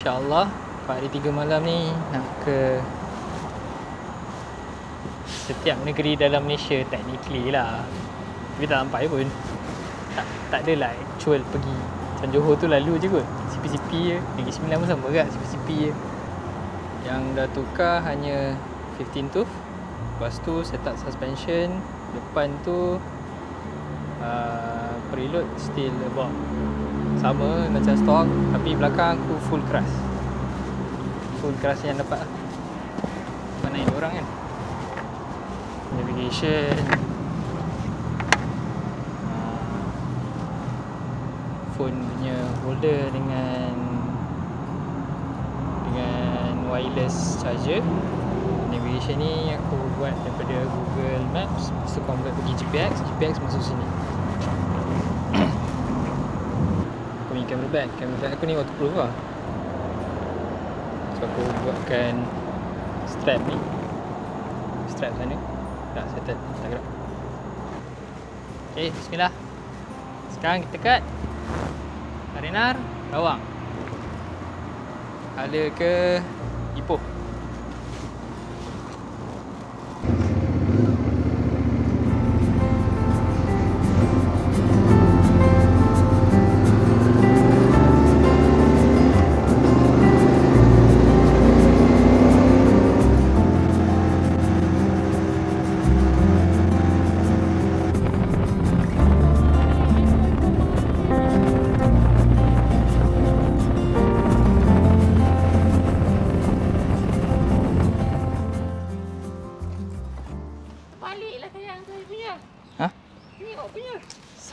InsyaAllah 4 hari 3 malam ni nak ke setiap negeri dalam Malaysia technically lah. Tapi tak sampai pun. Tak adalah actual pergi. Macam Johor tu lalu je kot. CP-CP je. Negeri Sembilan pun sama kat CP-CP je. Yang dah tukar hanya 15 tooth. Lepas tu set up suspension. Depan tu preload still about sama macam stock. Tapi belakang aku full crush. Full crush yang dapat lah. Mana yang orang kan. Navigation, phone punya holder dengan wireless charger. Navigation ni aku buat daripada Google Maps. Lepas tu convert pergi GPX masuk sini. Aku ni camera bag aku ni waterproof lah. So aku buatkan strap ni, strap sana. Dah settle, dah gerak. Okay, bismillah. Sekarang kita kat Arinar, Rawang. Ada ke Ipoh.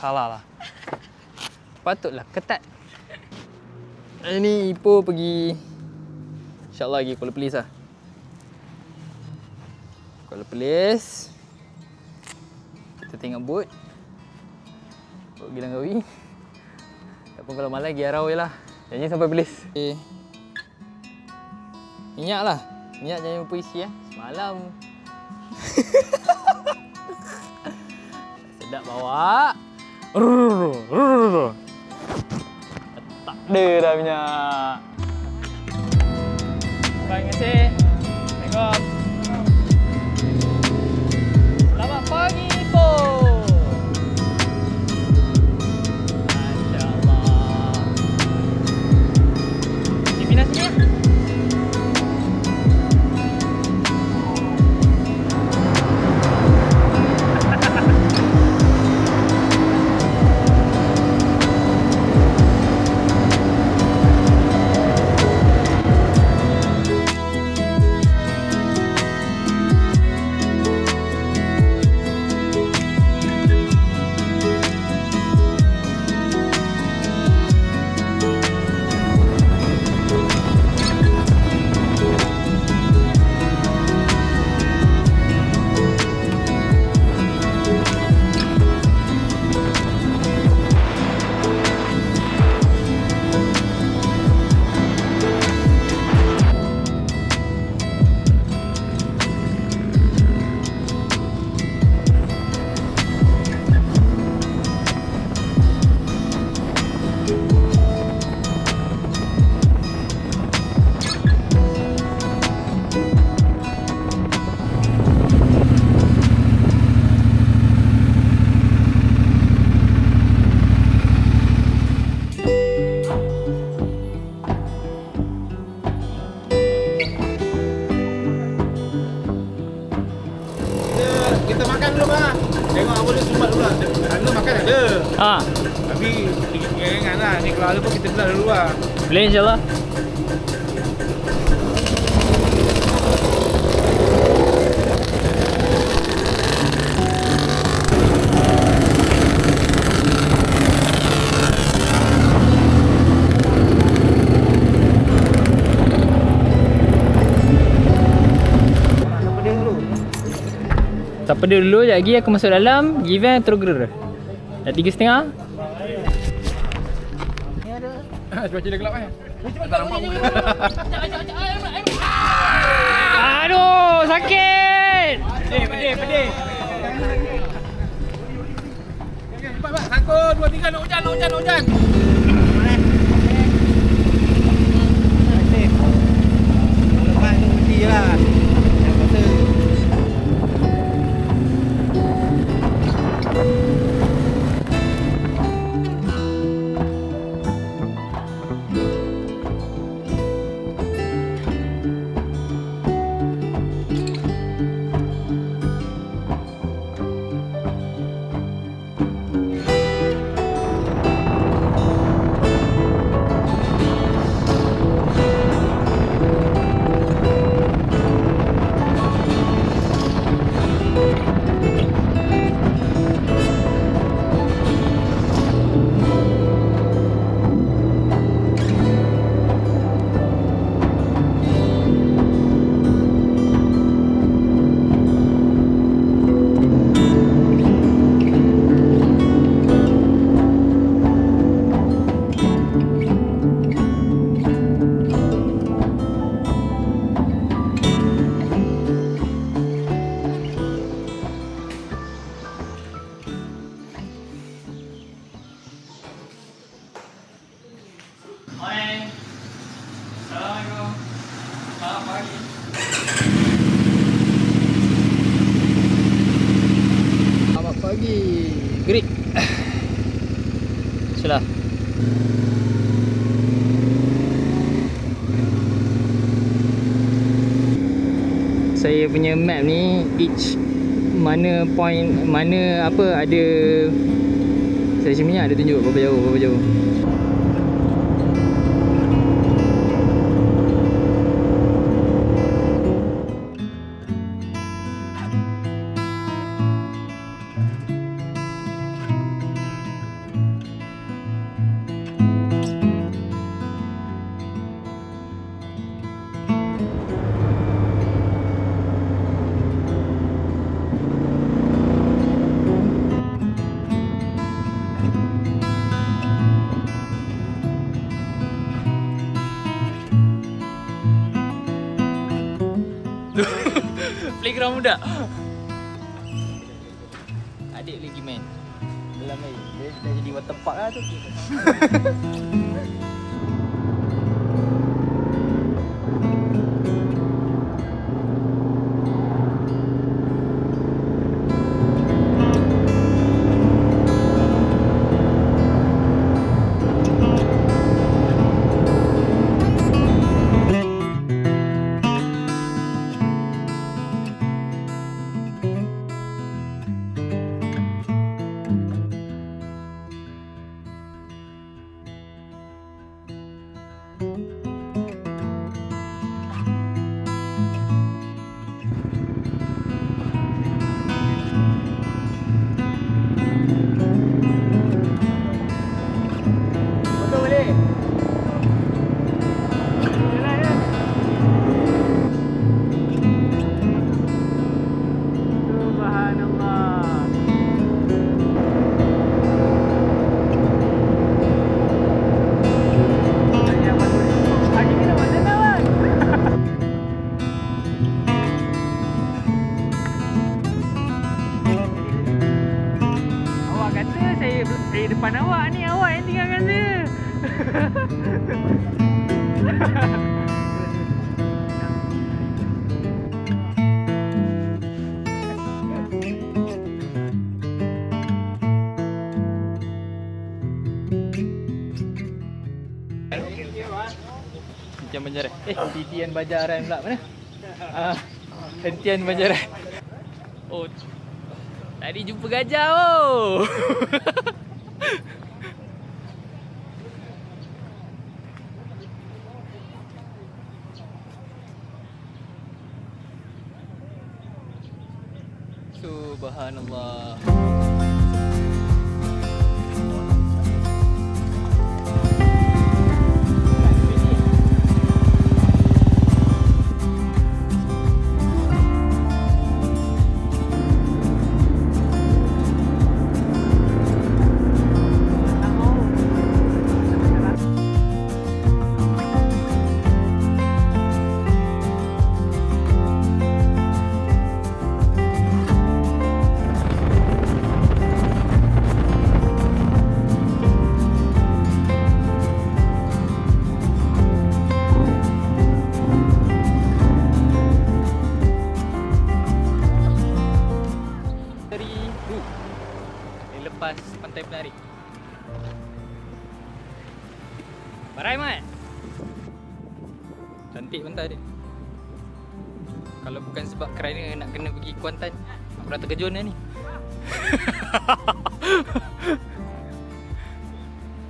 Salah lah. Patutlah ketat. Ini Ipoh pergi, InsyaAllah pergi Kuala Perlis lah. Kuala Perlis. Kita tengok boat Gelanggawi. Ataupun kalau malam pergi Arau je lah. Janji sampai Perlis. Okay. Minyak lah. Minyak jangan lupa isi lah. Semalam sedap bawa. Tak ada dah minyak. Terima kasih. Assalamualaikum. Selamat pagi, Ipoh. Masya-Allah. Di pindah sini ya. Kita makan dulu bah. Tengok apa dia sumbat dulu lah. Ada makan ada. Tapi ringan lah. Ni kalau ada pun kita belah dulu lah. Boleh insyaAllah. Tak pedih dulu, sekejap lagi aku masuk dalam. Given terus gerar. Dah 3.5. Ni ada. Cuaca dah gelap kan? Tak nampak muka. Aduh, sakit. Pedih. Cepat. Satu, dua, tiga, nak hujan. saya punya map ni each mana point, mana apa ada stesen minyak, ada tunjuk berapa jauh. Playground budak. Adik lagi main dalam air. Dia dah jadi water park lah tu. Saya depan awak ni, awak yang tinggalkan saya. Hentian Banjaran. Hentian Banjaran pula mana? Hentian Banjaran. Oh, tadi jumpa gajah oh. Subhanallah. Lepas Pantai Penari. Barai Mat. Cantik pantai dia. Kalau bukan sebab kerana nak kena pergi Kuantan, aku dah terkejun dah ni.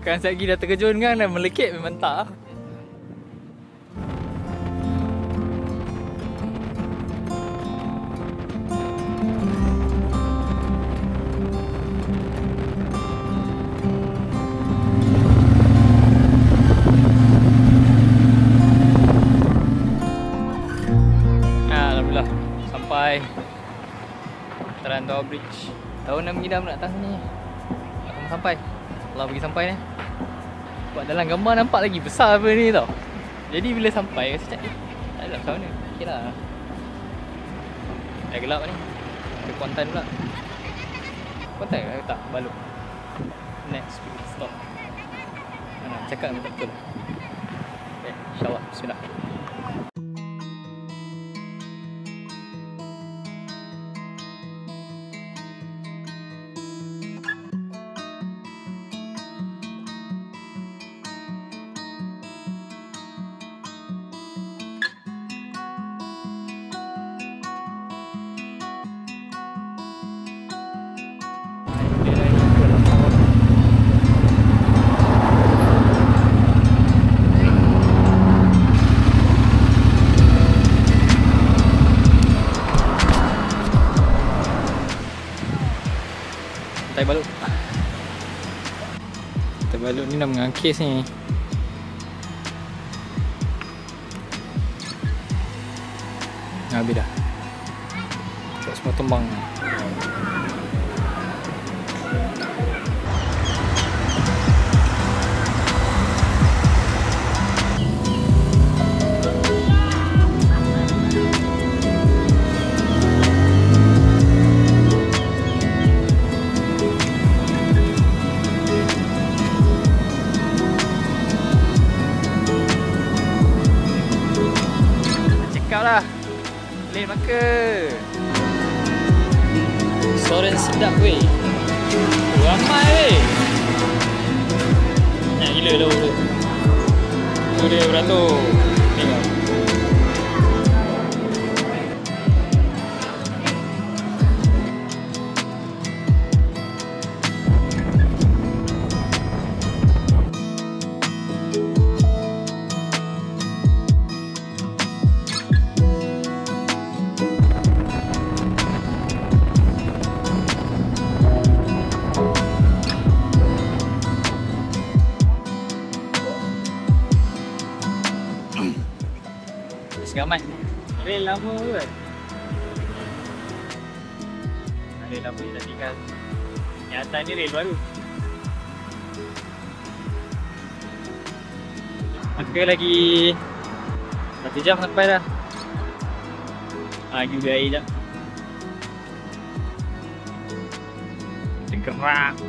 Kan sekejap lagi dah terkejun kan, dah melekit memang tak. Sampai Terantau Bridge. Tahun dah mengidam nak atas ni. Aku mau sampai. Allah bagi sampai ni. Sebab dalam gambar nampak lagi besar apa ni tau. Jadi bila sampai rasa macam tak ada besar mana. Okay lah. Dah gelap ni. Ada Kuantan pula. Kuantan ke tak? Balok. Next stop. Mana cakap tak betul. InsyaAllah. Bismillah. Dia lagi ke lapar. Tai balut. Tai balut ni dah mengangkis ni. Habis dah. Tak semua tumbang. Check out lah. Boleh makan. Restoran sedap weh. Ramai weh. Banyak gila dah tu. Tu dia beratur. Tengok. Segamat. Rel lama kan? Rel lama ni dah tinggal. Yang atas ni rel baru. Maka lagi 1 jam sampai dah. Juga air jap. Tergerak.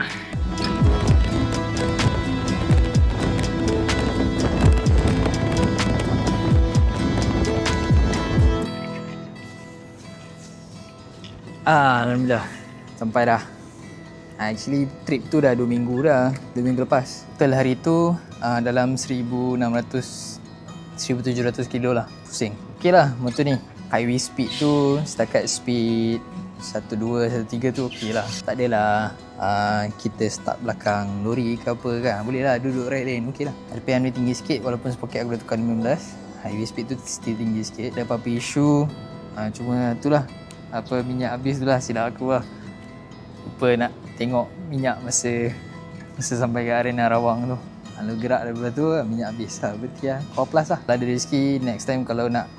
Alhamdulillah sampai dah. Actually trip tu dah 2 minggu dah. 2 minggu lepas. Total hari tu dalam 1,700 kilo lah. Pusing. Okay lah motor ni. Highway speed tu setakat speed 12, 13 tu okay lah. Tak adalah kita start belakang lori ke apa kan. Boleh lah duduk right lane okay lah. RPM ni tinggi sikit walaupun sepoket aku dah tukar 15. Highway speed tu still tinggi sikit. Ada apa-apa isu. Cuma tu lah. Apa minyak habis tu lah silap aku lah. Lupa nak tengok minyak masa sampai ke arena Rawang tu. Lalu gerak daripada tu minyak habis lah. Berarti lah Core Plus lah. Kalau ada rezeki next time kalau nak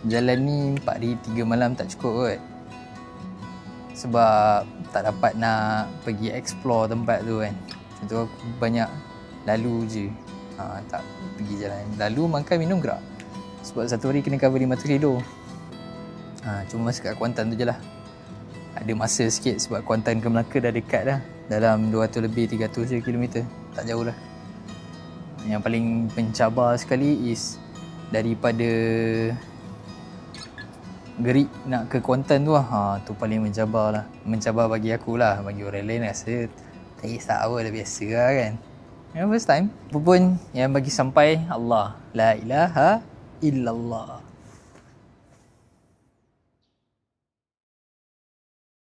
jalan ni 4 hari 3 malam tak cukup kot. Sebab tak dapat nak pergi explore tempat tu kan. Contoh aku banyak lalu je. Tak pergi jalan. Lalu makan minum gerak. Sebab satu hari kena cover 500 kilo. Cuma masa kat Kuantan tu je lah. Ada masa sikit sebab Kuantan ke Melaka dah dekat dah. Dalam 200 lebih 300 je kilometer. Tak jauh lah. Yang paling pencabar sekali is daripada Gerik nak ke Kuantan tu lah. Tu paling mencabar lah. Mencabar bagi aku lah. Bagi orang lain rasa tak kisah apa dah biasa lah kan. Yang first time. Apa pun yang bagi sampai Allah. La ilaha illallah.